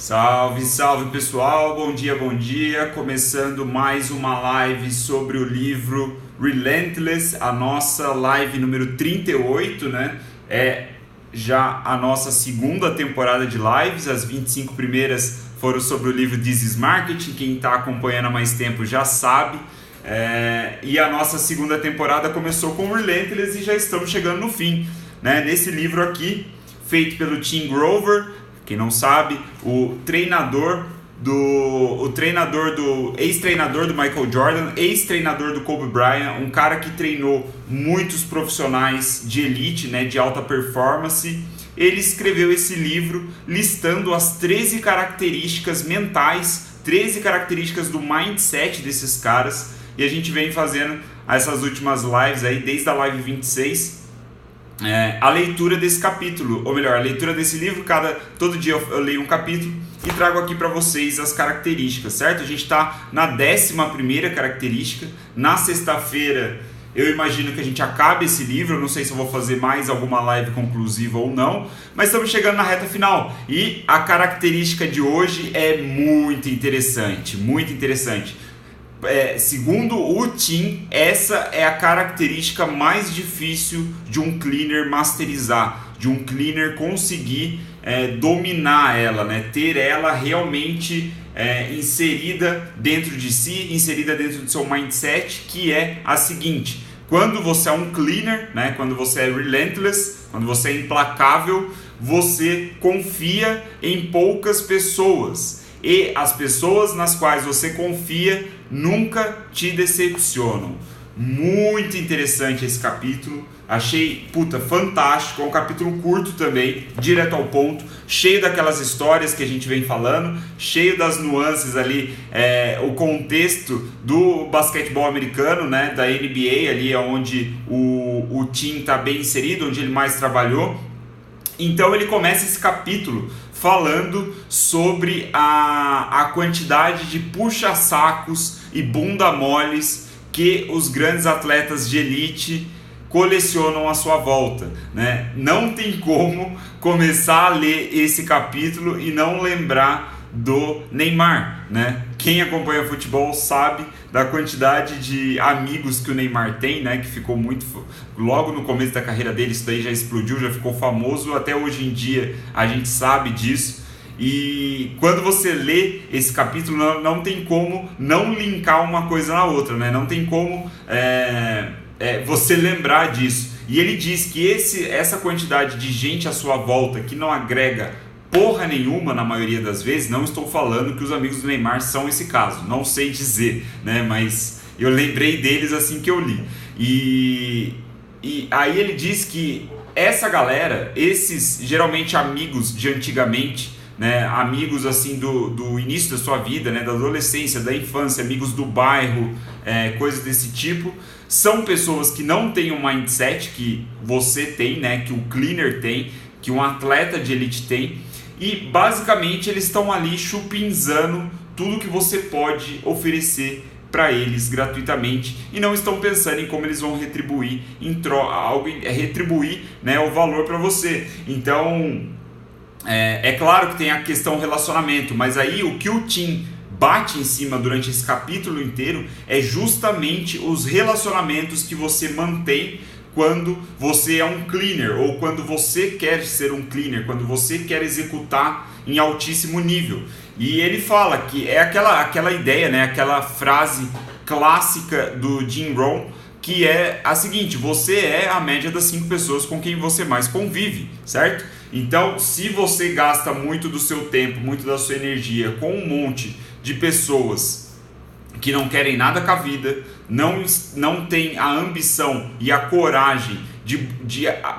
Salve, salve pessoal, bom dia, começando mais uma live sobre o livro Relentless, a nossa live número 38, né? É já a nossa segunda temporada de lives, as 25 primeiras foram sobre o livro This is Marketing, quem está acompanhando há mais tempo já sabe, e a nossa segunda temporada começou com Relentless e já estamos chegando no fim, né? Nesse livro aqui, feito pelo Tim Grover. Quem não sabe, ex-treinador do Michael Jordan, ex-treinador do Kobe Bryant, um cara que treinou muitos profissionais de elite, né, de alta performance. Ele escreveu esse livro listando as 13 características mentais, 13 características do mindset desses caras, e a gente vem fazendo essas últimas lives aí, desde a live 26, a leitura desse capítulo, ou melhor, a leitura desse livro. Todo dia eu leio um capítulo e trago aqui para vocês as características, certo? A gente está na 11ª característica. Na sexta-feira eu imagino que a gente acabe esse livro. Eu não sei se eu vou fazer mais alguma live conclusiva ou não, mas estamos chegando na reta final e a característica de hoje é muito interessante, muito interessante. Segundo o Tim, essa é a característica mais difícil de um cleaner masterizar, de um cleaner conseguir dominar ela, né? Ter ela realmente inserida dentro de si, inserida dentro do seu mindset, que é a seguinte: quando você é um cleaner, né? Quando você é relentless, quando você é implacável, você confia em poucas pessoas. E as pessoas nas quais você confia nunca te decepcionam. Muito interessante esse capítulo. Achei, fantástico. É um capítulo curto também, direto ao ponto, cheio daquelas histórias que a gente vem falando, cheio das nuances ali, o contexto do basquetebol americano, né, da NBA, ali onde o Tim está bem inserido, onde ele mais trabalhou. Então ele começa esse capítulo falando sobre a quantidade de puxa-sacos e bunda moles que os grandes atletas de elite colecionam à sua volta, né? Não tem como começar a ler esse capítulo e não lembrar do Neymar, né? Quem acompanha futebol sabe da quantidade de amigos que o Neymar tem, né? Que ficou muito... Logo no começo da carreira dele, isso daí já explodiu, já ficou famoso. Até hoje em dia a gente sabe disso. E quando você lê esse capítulo, não tem como não linkar uma coisa na outra, né? Não tem como você lembrar disso. E ele diz que essa quantidade de gente à sua volta que não agrega porra nenhuma na maioria das vezes, não estou falando que os amigos do Neymar são esse caso, não sei dizer, né? Mas eu lembrei deles assim que eu li. E aí ele diz que essa galera, esses geralmente amigos de antigamente, né, amigos assim do início da sua vida, né, da adolescência, da infância, amigos do bairro, coisas desse tipo, são pessoas que não têm um mindset que você tem, né, que o cleaner tem, que um atleta de elite tem. E basicamente eles estão ali chupinzando tudo que você pode oferecer para eles gratuitamente e não estão pensando em como eles vão retribuir retribuir, né, o valor para você. Então é claro que tem a questão relacionamento, mas aí o que o Tim bate em cima durante esse capítulo inteiro é justamente os relacionamentos que você mantém quando você é um cleaner, ou quando você quer ser um cleaner, quando você quer executar em altíssimo nível. E ele fala que é aquela ideia, né, aquela frase clássica do Jim Rohn, que é a seguinte: você é a média das 5 pessoas com quem você mais convive, certo? Então, se você gasta muito do seu tempo, muito da sua energia com um monte de pessoas que não querem nada com a vida, não tem a ambição e a coragem de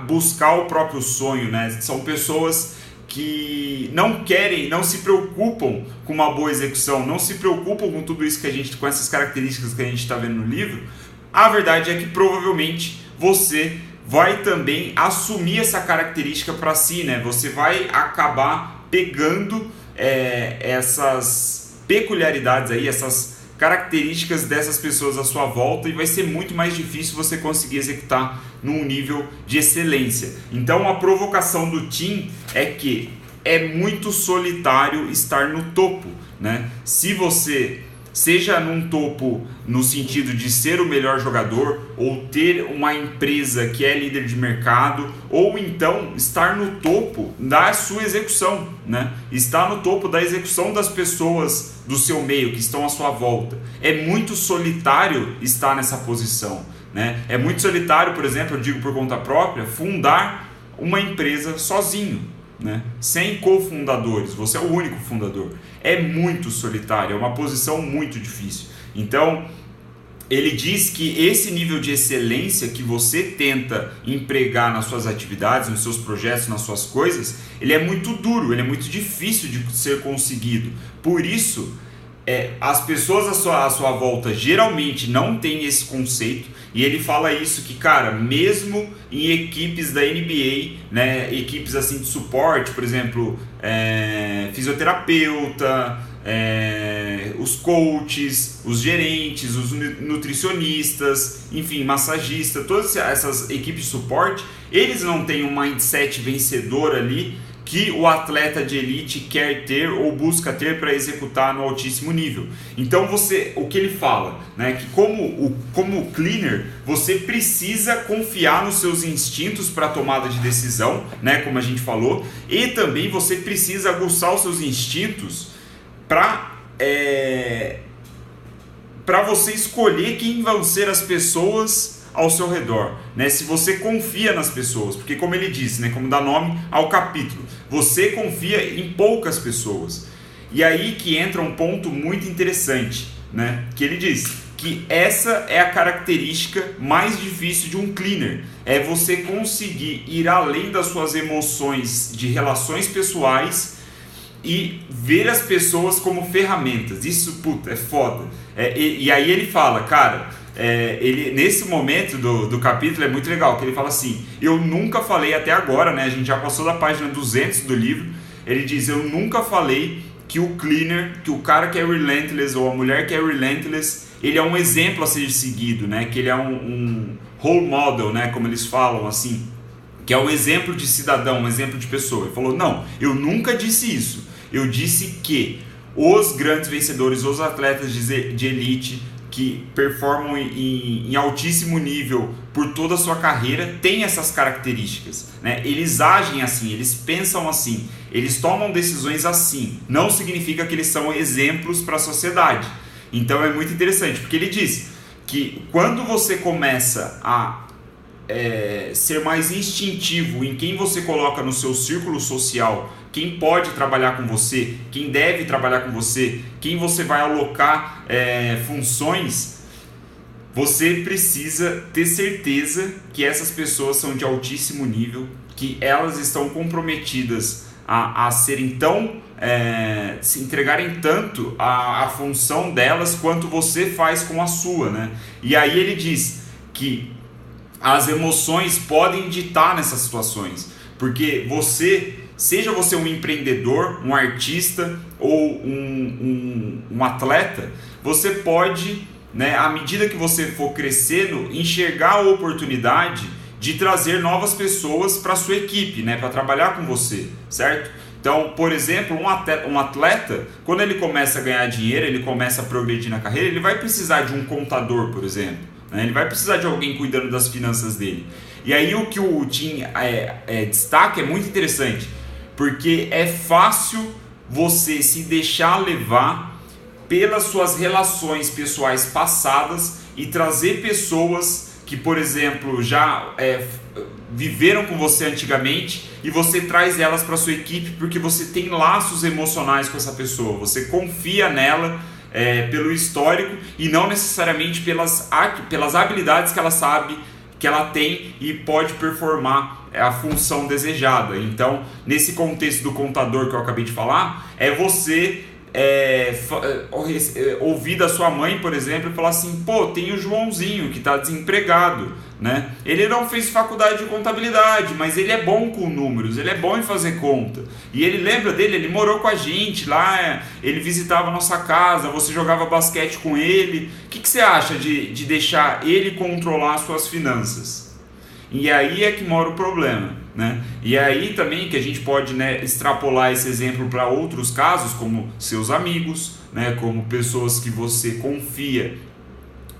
buscar o próprio sonho, né? São pessoas que não querem, não se preocupam com uma boa execução, não se preocupam com tudo isso com essas características que a gente está vendo no livro. A verdade é que provavelmente você vai também assumir essa característica para si, né? Você vai acabar pegando essas peculiaridades aí, essas características dessas pessoas à sua volta, e vai ser muito mais difícil você conseguir executar num nível de excelência. Então a provocação do Tim é que é muito solitário estar no topo, né? Se você seja num topo no sentido de ser o melhor jogador, ou ter uma empresa que é líder de mercado, ou então estar no topo da sua execução, né? Estar no topo da execução das pessoas do seu meio, que estão à sua volta. É muito solitário estar nessa posição, né? É muito solitário, por exemplo, eu digo por conta própria, fundar uma empresa sozinho, né? Sem cofundadores, você é o único fundador. É muito solitário, é uma posição muito difícil. Então, ele diz que esse nível de excelência que você tenta empregar nas suas atividades, nos seus projetos, nas suas coisas, ele é muito duro, ele é muito difícil de ser conseguido. Por isso, as pessoas à sua volta geralmente não têm esse conceito. E ele fala isso que, cara, mesmo em equipes da NBA, né, equipes assim de suporte, por exemplo, fisioterapeuta, os coaches, os gerentes, os nutricionistas, enfim, massagista, todas essas equipes de suporte, eles não têm um mindset vencedor ali que o atleta de elite quer ter ou busca ter para executar no altíssimo nível. Então o que ele fala, né, que como cleaner, você precisa confiar nos seus instintos para tomada de decisão, né, como a gente falou, e também você precisa aguçar os seus instintos para você escolher quem vão ser as pessoas ao seu redor, né? Se você confia nas pessoas, porque como ele disse, né, como dá nome ao capítulo, você confia em poucas pessoas. E aí que entra um ponto muito interessante, né, que ele diz que essa é a característica mais difícil de um cleaner, é você conseguir ir além das suas emoções de relações pessoais e ver as pessoas como ferramentas. Isso, puta, é foda. E aí ele fala, cara, ele, nesse momento do capítulo é muito legal, que ele fala assim, eu nunca falei até agora, né, a gente já passou da página 200 do livro, ele diz, eu nunca falei que o cleaner, que o cara que é relentless ou a mulher que é relentless, ele é um exemplo a ser seguido, né, que ele é um role model, né, como eles falam assim, que é um exemplo de cidadão, um exemplo de pessoa. Ele falou, não, eu nunca disse isso, eu disse que os grandes vencedores, os atletas de elite que performam em altíssimo nível por toda a sua carreira, têm essas características, né? Eles agem assim, eles pensam assim, eles tomam decisões assim. Não significa que eles são exemplos para a sociedade. Então é muito interessante, porque ele diz que quando você começa a ser mais instintivo em quem você coloca no seu círculo social, quem pode trabalhar com você, quem deve trabalhar com você, quem você vai alocar funções, você precisa ter certeza que essas pessoas são de altíssimo nível, que elas estão comprometidas a serem tão, se entregarem tanto a função delas quanto você faz com a sua, né? E aí ele diz que as emoções podem ditar nessas situações, porque seja você um empreendedor, um artista ou um atleta, você pode, né, à medida que você for crescendo, enxergar a oportunidade de trazer novas pessoas para a sua equipe, né, para trabalhar com você, certo? Então, por exemplo, um atleta, quando ele começa a ganhar dinheiro, ele começa a progredir na carreira, ele vai precisar de um contador, por exemplo, né? Ele vai precisar de alguém cuidando das finanças dele. E aí o que o Tim destaca é muito interessante, porque é fácil você se deixar levar pelas suas relações pessoais passadas e trazer pessoas que, por exemplo, já viveram com você antigamente e você traz elas para sua equipe porque você tem laços emocionais com essa pessoa, você confia nela pelo histórico e não necessariamente pelas habilidades que ela sabe que ela tem e pode performar a função desejada. Então, nesse contexto do contador que eu acabei de falar, é você ouvir da sua mãe, por exemplo, e falar assim, pô, tem o Joãozinho que está desempregado, né? Ele não fez faculdade de contabilidade, mas ele é bom com números, ele é bom em fazer conta. E ele lembra dele, ele morou com a gente lá, ele visitava a nossa casa, você jogava basquete com ele. O que você acha de deixar ele controlar as suas finanças? E aí é que mora o problema, né? E aí também que a gente pode, né, extrapolar esse exemplo para outros casos, como seus amigos, né, como pessoas que você confia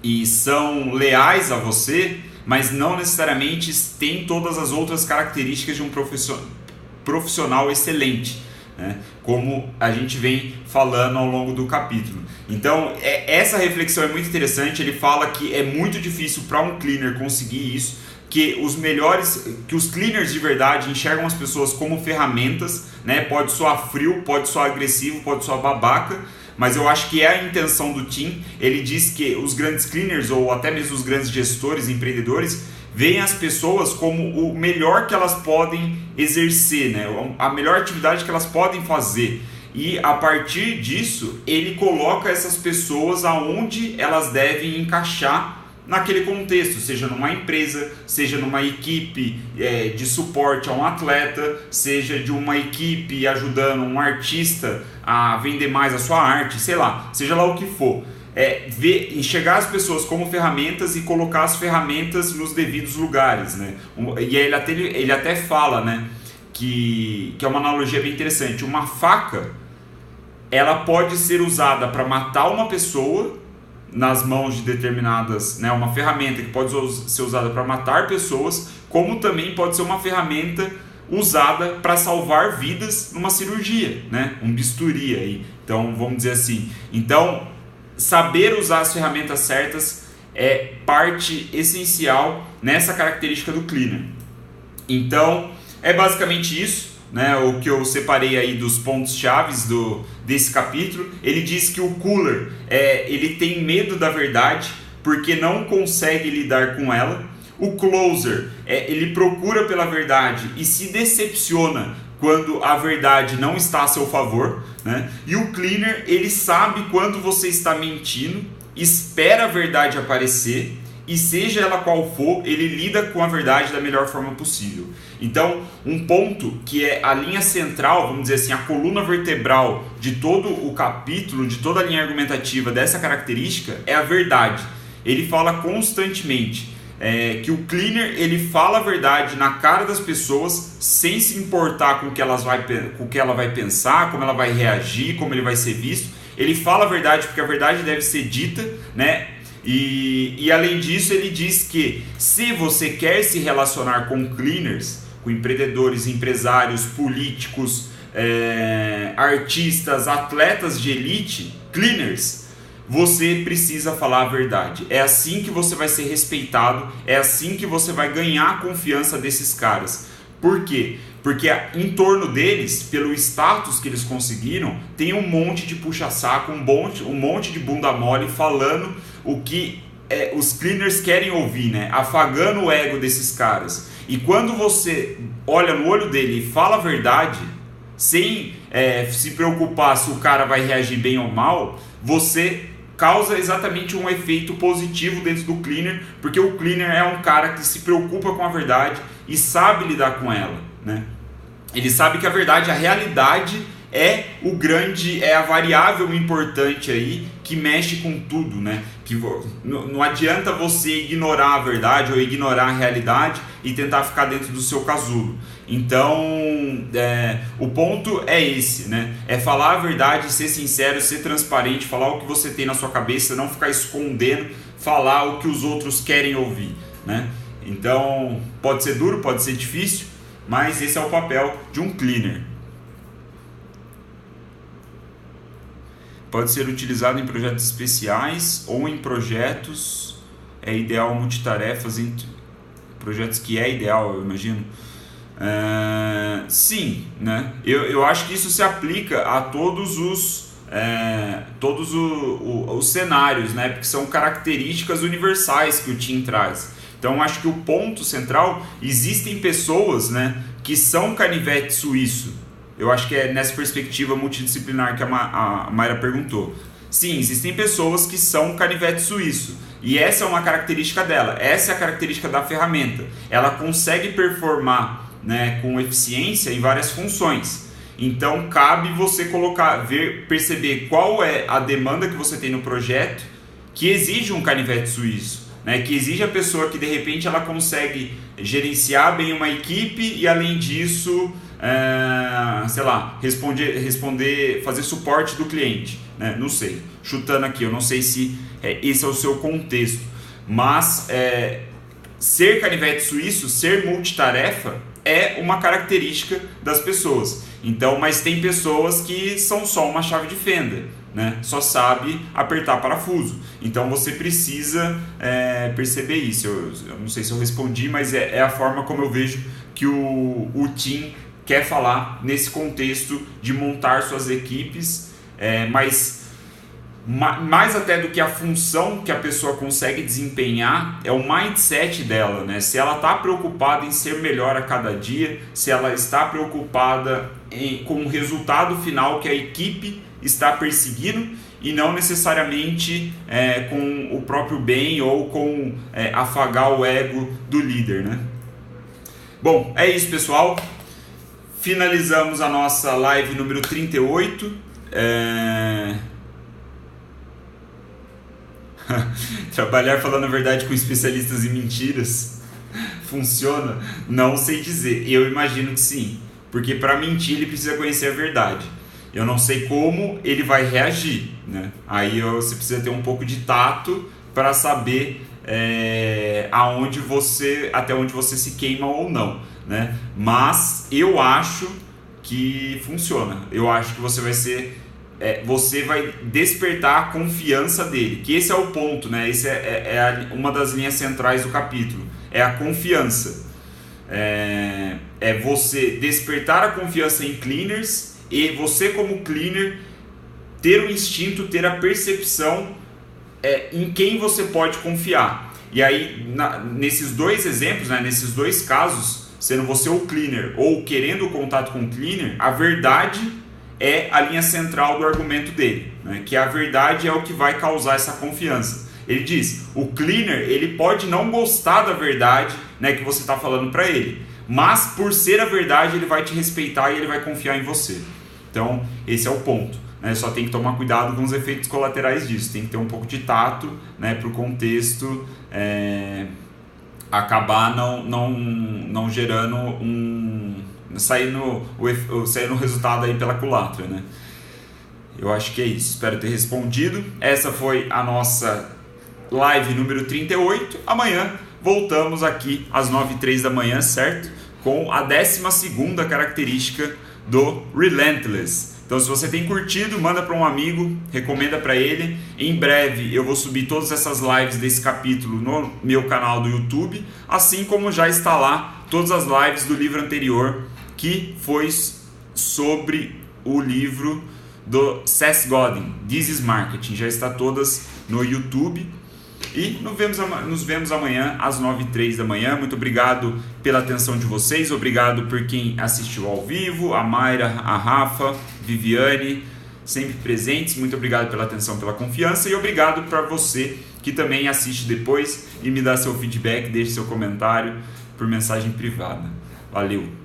e são leais a você, mas não necessariamente têm todas as outras características de um profissional excelente, né? Como a gente vem falando ao longo do capítulo. Então essa reflexão é muito interessante. Ele fala que é muito difícil para um cleaner conseguir isso, que os cleaners de verdade enxergam as pessoas como ferramentas, né? Pode soar frio, pode soar agressivo, pode soar babaca, mas eu acho que é a intenção do Tim. Ele diz que os grandes cleaners, ou até mesmo os grandes gestores, empreendedores, veem as pessoas como o melhor que elas podem exercer, né? A melhor atividade que elas podem fazer. E a partir disso, ele coloca essas pessoas aonde elas devem encaixar naquele contexto, seja numa empresa, seja numa equipe de suporte a um atleta, seja de uma equipe ajudando um artista a vender mais a sua arte, sei lá, seja lá o que for. Enxergar as pessoas como ferramentas e colocar as ferramentas nos devidos lugares, né? E ele até fala, né, que é uma analogia bem interessante. Uma faca, ela pode ser usada para matar uma pessoa nas mãos de determinadas, né, uma ferramenta que pode ser usada para matar pessoas, como também pode ser uma ferramenta usada para salvar vidas numa cirurgia, né, um bisturi aí. Então, vamos dizer assim. Então, saber usar as ferramentas certas é parte essencial nessa característica do cleaner. Então, é basicamente isso, né, o que eu separei aí dos pontos chaves desse capítulo. Ele diz que o cooler ele tem medo da verdade porque não consegue lidar com ela. O closer ele procura pela verdade e se decepciona quando a verdade não está a seu favor, né? E o cleaner, ele sabe quando você está mentindo, espera a verdade aparecer e seja ela qual for, ele lida com a verdade da melhor forma possível. Então, um ponto que é a linha central, vamos dizer assim, a coluna vertebral de todo o capítulo, de toda a linha argumentativa dessa característica, é a verdade. Ele fala constantemente que o cleaner, ele fala a verdade na cara das pessoas sem se importar com o que ela vai pensar, como ela vai reagir, como ele vai ser visto. Ele fala a verdade porque a verdade deve ser dita, né? E além disso, ele diz que se você quer se relacionar com cleaners, com empreendedores, empresários, políticos, artistas, atletas de elite, cleaners, você precisa falar a verdade. É assim que você vai ser respeitado, é assim que você vai ganhar a confiança desses caras. Por quê? Porque em torno deles, pelo status que eles conseguiram, tem um monte de puxa-saco, um monte de bunda mole falando o que os cleaners querem ouvir, né? Afagando o ego desses caras. E quando você olha no olho dele e fala a verdade, sem se preocupar se o cara vai reagir bem ou mal, você causa exatamente um efeito positivo dentro do cleaner, porque o cleaner é um cara que se preocupa com a verdade e sabe lidar com ela, né? Ele sabe que a verdade, a realidade é a variável importante aí que mexe com tudo, né? Que não adianta você ignorar a verdade ou ignorar a realidade e tentar ficar dentro do seu casulo. Então, o ponto é esse, né? É falar a verdade, ser sincero, ser transparente, falar o que você tem na sua cabeça, não ficar escondendo, falar o que os outros querem ouvir, né? Então, pode ser duro, pode ser difícil, mas esse é o papel de um cleaner. Pode ser utilizado em projetos especiais ou em projetos ideal multitarefas, entre projetos que é ideal, eu imagino. Sim, né? Eu acho que isso se aplica a todos os cenários, né? Porque são características universais que o Tim traz. Então acho que o ponto central, existem pessoas, né, que são canivete suíço. Eu acho que é nessa perspectiva multidisciplinar que a Mayra perguntou. Sim, existem pessoas que são canivete suíço. E essa é uma característica dela. Essa é a característica da ferramenta. Ela consegue performar, né, com eficiência em várias funções. Então cabe você perceber qual é a demanda que você tem no projeto que exige um canivete suíço. né? Que exige a pessoa que de repente ela consegue gerenciar bem uma equipe e além disso, sei lá, responder, fazer suporte do cliente, né? Não sei, chutando aqui, eu não sei se esse é o seu contexto, mas ser canivete suíço, ser multitarefa é uma característica das pessoas. Então, mas tem pessoas que são só uma chave de fenda, né? Só sabe apertar parafuso. Então você precisa perceber isso. Eu não sei se eu respondi, mas é a forma como eu vejo que o Tim quer falar nesse contexto de montar suas equipes, mas mais até do que a função que a pessoa consegue desempenhar é o mindset dela, né? Se ela está preocupada em ser melhor a cada dia, se ela está preocupada com o resultado final que a equipe está perseguindo e não necessariamente com o próprio bem ou com afagar o ego do líder, né? Bom, é isso, pessoal. Finalizamos a nossa live número 38. Trabalhar falando a verdade com especialistas em mentiras funciona? Não sei dizer. Eu imagino que sim, porque para mentir ele precisa conhecer a verdade. Eu não sei como ele vai reagir, né? Aí você precisa ter um pouco de tato para saber até onde você se queima ou não, né? Mas eu acho que funciona. Eu acho que você vai despertar a confiança dele, que esse é o ponto, né? Esse uma das linhas centrais do capítulo, é a confiança. É você despertar a confiança em cleaners e você como cleaner ter o instinto, ter a percepção em quem você pode confiar. E aí, nesses dois exemplos, né, nesses dois casos, sendo você o cleaner ou querendo o contato com o cleaner, a verdade é a linha central do argumento dele, né? Que a verdade é o que vai causar essa confiança. Ele diz, o cleaner ele pode não gostar da verdade, né, que você está falando para ele, mas por ser a verdade ele vai te respeitar e ele vai confiar em você. Então esse é o ponto, né? Só tem que tomar cuidado com os efeitos colaterais disso, tem que ter um pouco de tato, né, para o contexto acabar não gerando saindo o resultado aí pela culatra, né? Eu acho que é isso, espero ter respondido. Essa foi a nossa live número 38. Amanhã voltamos aqui às 9h03 da manhã, certo? Com a 12ª característica do Relentless. Então se você tem curtido, manda para um amigo, recomenda para ele. Em breve eu vou subir todas essas lives desse capítulo no meu canal do YouTube, assim como já está lá todas as lives do livro anterior, que foi sobre o livro do Seth Godin, This is Marketing. Já está todas no YouTube. E nos vemos amanhã às 9h03 da manhã. Muito obrigado pela atenção de vocês. Obrigado por quem assistiu ao vivo. A Mayra, a Rafa, Viviane, sempre presentes. Muito obrigado pela atenção, pela confiança. E obrigado para você que também assiste depois e me dá seu feedback, deixe seu comentário por mensagem privada. Valeu!